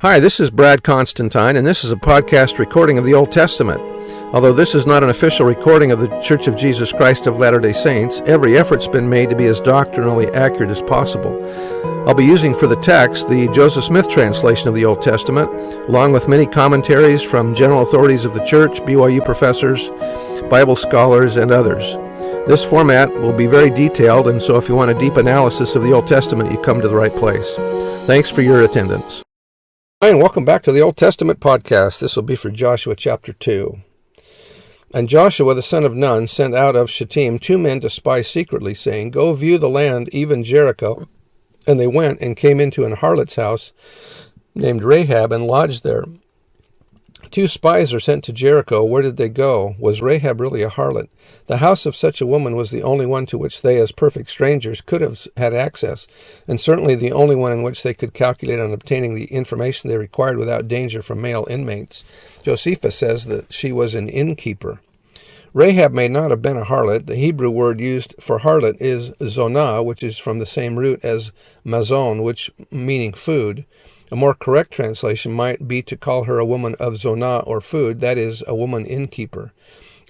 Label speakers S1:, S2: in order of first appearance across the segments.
S1: Hi, this is Brad Constantine, and this is a podcast recording of the Old Testament. Although this is not an official recording of the Church of Jesus Christ of Latter-day Saints, every effort's been made to be as doctrinally accurate as possible. I'll be using for the text the Joseph Smith translation of the Old Testament, along with many commentaries from general authorities of the Church, BYU professors, Bible scholars, and others. This format will be very detailed, and so if you want a deep analysis of the Old Testament, you come to the right place. Thanks for your attendance. Hi, and welcome back to the Old Testament podcast. This will be for Joshua chapter 2. And Joshua the son of Nun sent out of Shittim 2 men to spy secretly, saying, Go view the land, even Jericho. And they went and came into an harlot's house named Rahab and lodged there. 2 spies are sent to Jericho. Where did they go? Was Rahab really a harlot? The house of such a woman was the only one to which they, as perfect strangers, could have had access, and certainly the only one in which they could calculate on obtaining the information they required without danger from male inmates. Josephus says that she was an innkeeper. Rahab may not have been a harlot. The Hebrew word used for harlot is zonah, which is from the same root as mazon, which meaning food. A more correct translation might be to call her a woman of zonah, or food, that is, a woman innkeeper.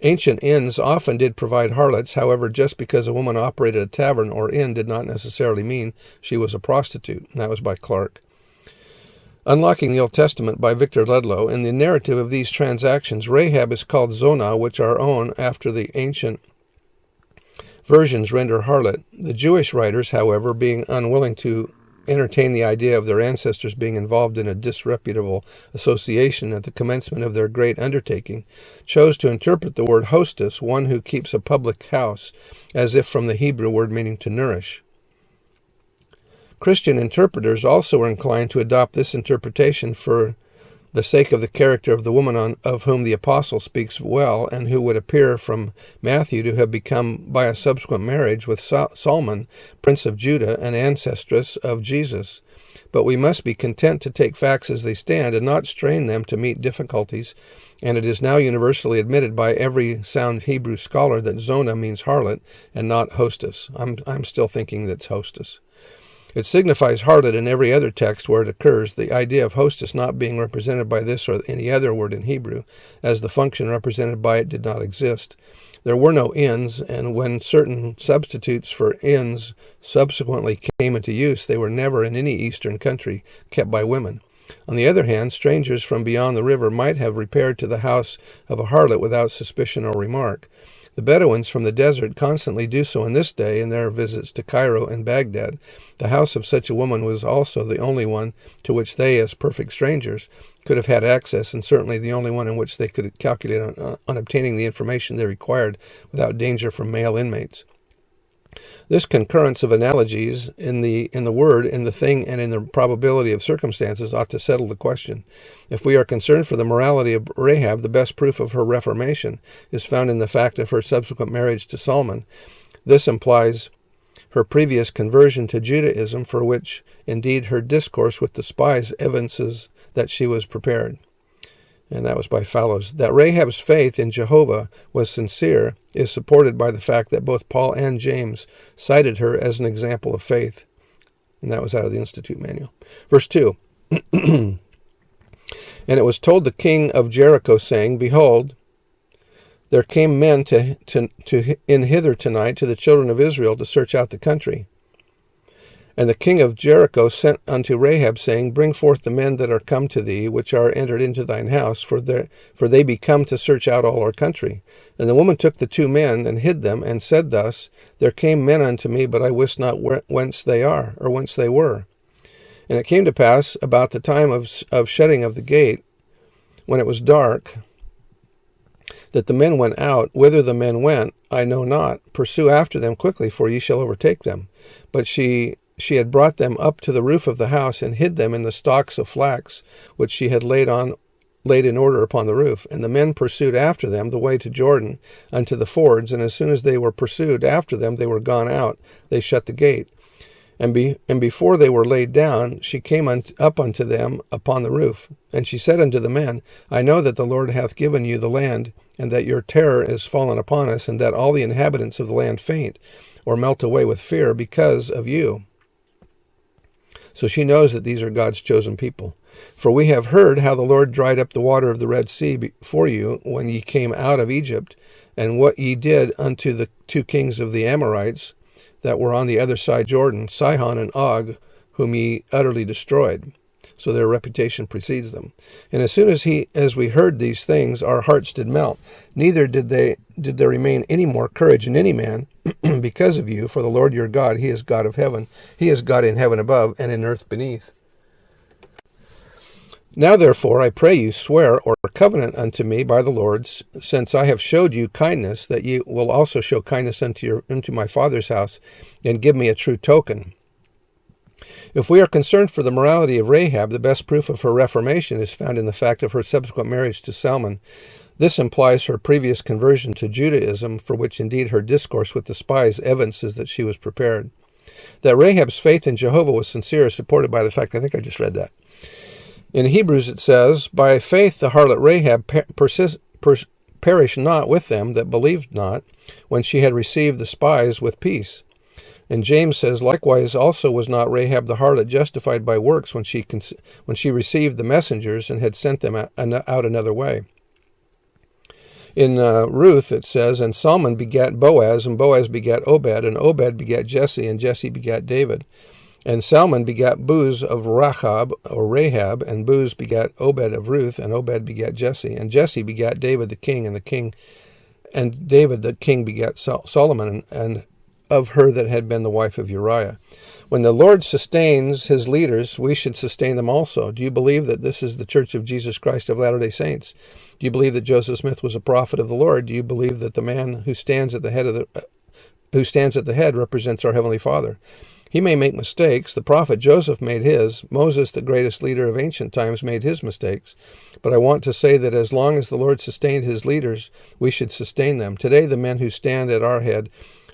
S1: Ancient inns often did provide harlots. However, just because a woman operated a tavern or inn did not necessarily mean she was a prostitute. That was by Clark. Unlocking the Old Testament by Victor Ludlow. In the narrative of these transactions, Rahab is called Zonah, which our own, after the ancient versions, render harlot. The Jewish writers, however, being unwilling to entertain the idea of their ancestors being involved in a disreputable association at the commencement of their great undertaking, chose to interpret the word hostess, one who keeps a public house, as if from the Hebrew word meaning to nourish. Christian interpreters also were inclined to adopt this interpretation for the sake of the character of the woman of whom the apostle speaks well, and who would appear from Matthew to have become, by a subsequent marriage with Solomon, prince of Judah, an ancestress of Jesus. But we must be content to take facts as they stand and not strain them to meet difficulties, and it is now universally admitted by every sound Hebrew scholar that Zonah means harlot and not hostess. I'm still thinking that's hostess. It signifies harlot in every other text where it occurs, the idea of hostess not being represented by this or any other word in Hebrew, as the function represented by it did not exist. There were no inns, and when certain substitutes for inns subsequently came into use, they were never in any eastern country kept by women. On the other hand, strangers from beyond the river might have repaired to the house of a harlot without suspicion or remark. The Bedouins from the desert constantly do so in this day in their visits to Cairo and Baghdad. The house of such a woman was also the only one to which they, as perfect strangers, could have had access, and certainly the only one in which they could calculate on obtaining the information they required without danger from male inmates. This concurrence of analogies in the word, in the thing, and in the probability of circumstances ought to settle the question. If we are concerned for the morality of Rahab, the best proof of her reformation is found in the fact of her subsequent marriage to Solomon. This implies her previous conversion to Judaism, for which, indeed, her discourse with the spies evinces that she was prepared. And that was by Fallows. That Rahab's faith in Jehovah was sincere is supported by the fact that both Paul and James cited her as an example of faith. And that was out of the Institute Manual. Verse 2. And it was told the king of Jericho, saying, Behold, there came men in hither tonight to the children of Israel to search out the country. And the king of Jericho sent unto Rahab, saying, Bring forth the men that are come to thee, which are entered into thine house, for they be come to search out all our country. And the woman took the 2 men, and hid them, and said thus, There came men unto me, but I wist not whence they are, or whence they were. And it came to pass, about the time of shutting of the gate, when it was dark, that the men went out. Whither the men went, I know not. Pursue after them quickly, for ye shall overtake them. But she had brought them up to the roof of the house, and hid them in the stalks of flax, which she had laid in order upon the roof. And the men pursued after them the way to Jordan unto the fords, and as soon as they were pursued after them, they were gone out. They shut the gate. And before they were laid down, she came up unto them upon the roof. And she said unto the men, I know that the Lord hath given you the land, and that your terror is fallen upon us, and that all the inhabitants of the land faint, or melt away with fear because of you. So she knows that these are God's chosen people. For we have heard how the Lord dried up the water of the Red Sea before you when ye came out of Egypt, and what ye did unto the 2 kings of the Amorites that were on the other side Jordan, Sihon and Og, whom ye utterly destroyed. So their reputation precedes them. And as soon as we heard these things, our hearts did melt. Neither did there remain any more courage in any man because of you, for the Lord your God, he is God of heaven. He is God in heaven above and in earth beneath. Now therefore, I pray you, swear or covenant unto me by the Lord, since I have showed you kindness, that ye will also show kindness unto my father's house, and give me a true token. If we are concerned for the morality of Rahab, the best proof of her reformation is found in the fact of her subsequent marriage to Salmon. This implies her previous conversion to Judaism, for which indeed her discourse with the spies evidences that she was prepared. That Rahab's faith in Jehovah was sincere is supported by the fact, I think I just read that. In Hebrews it says, by faith the harlot Rahab perished not with them that believed not, when she had received the spies with peace. And James says, likewise also was not Rahab the harlot justified by works when she received the messengers and had sent them out another way. In Ruth it says, and Salmon begat Boaz, and Boaz begat Obed, and Obed begat Jesse, and Jesse begat David. And Salmon begat Booz of Rahab, and Booz begat Obed of Ruth, and Obed begat Jesse. And Jesse begat David the king, and David the king begat Solomon, and of her that had been the wife of Uriah. When the Lord sustains his leaders, we should sustain them also. Do you believe that this is the Church of Jesus Christ of Latter-day Saints? Do you believe that Joseph Smith was a prophet of the Lord? Do you believe that the man who stands at the head represents our Heavenly Father? He may make mistakes. The prophet Joseph made his. Moses, the greatest leader of ancient times, made his mistakes. But I want to say that as long as the Lord sustained his leaders, we should sustain them. Today, the men who stand at our head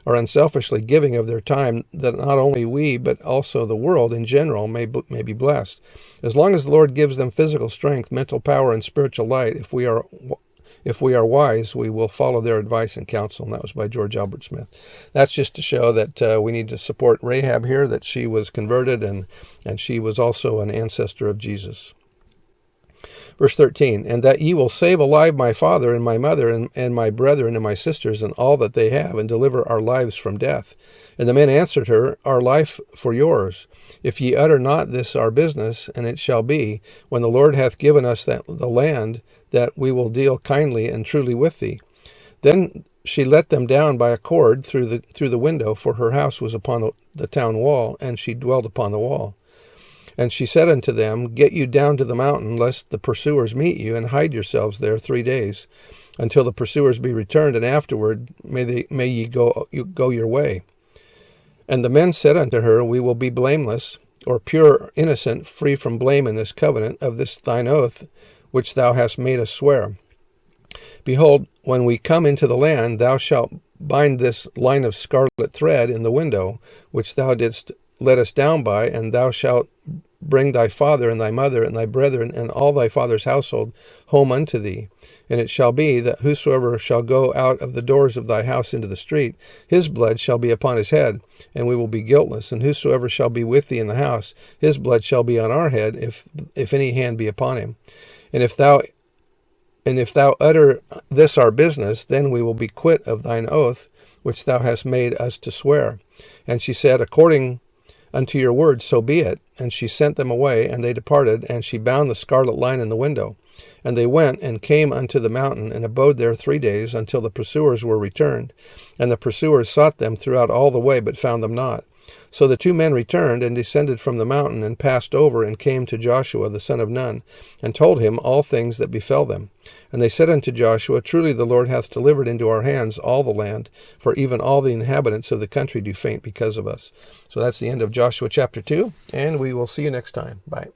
S1: are unselfishly giving of their time, that not only we, but also the world in general may be blessed. As long as the Lord gives them physical strength, mental power, and spiritual light, if we are wise, we will follow their advice and counsel. And that was by George Albert Smith. That's just to show that we need to support Rahab here, that she was converted, and she was also an ancestor of Jesus. Verse 13, and that ye will save alive my father and my mother and my brethren and my sisters and all that they have, and deliver our lives from death. And the men answered her, our life for yours. If ye utter not this our business, and it shall be, when the Lord hath given us the land, that we will deal kindly and truly with thee. Then she let them down by a cord through the window, for her house was upon the town wall, and she dwelt upon the wall. And she said unto them, get you down to the mountain, lest the pursuers meet you, and hide yourselves there 3 days, until the pursuers be returned, and afterward may ye go your way. And the men said unto her, we will be blameless, or pure, innocent, free from blame in this covenant of this thine oath, which thou hast made us swear. Behold, when we come into the land, thou shalt bind this line of scarlet thread in the window, which thou didst let us down by, and thou shalt bring thy father and thy mother and thy brethren and all thy father's household home unto thee. And it shall be that whosoever shall go out of the doors of thy house into the street, his blood shall be upon his head, and we will be guiltless. And whosoever shall be with thee in the house, his blood shall be on our head, if any hand be upon him. And if thou utter this our business, then we will be quit of thine oath, which thou hast made us to swear. And she said, according unto your word, so be it. And she sent them away, and they departed, and she bound the scarlet line in the window. And they went and came unto the mountain, and abode there 3 days, until the pursuers were returned. And the pursuers sought them throughout all the way, but found them not. So the 2 men returned, and descended from the mountain, and passed over, and came to Joshua the son of Nun, and told him all things that befell them. And they said unto Joshua, truly the Lord hath delivered into our hands all the land, for even all the inhabitants of the country do faint because of us. So that's the end of Joshua chapter 2, and we will see you next time. Bye.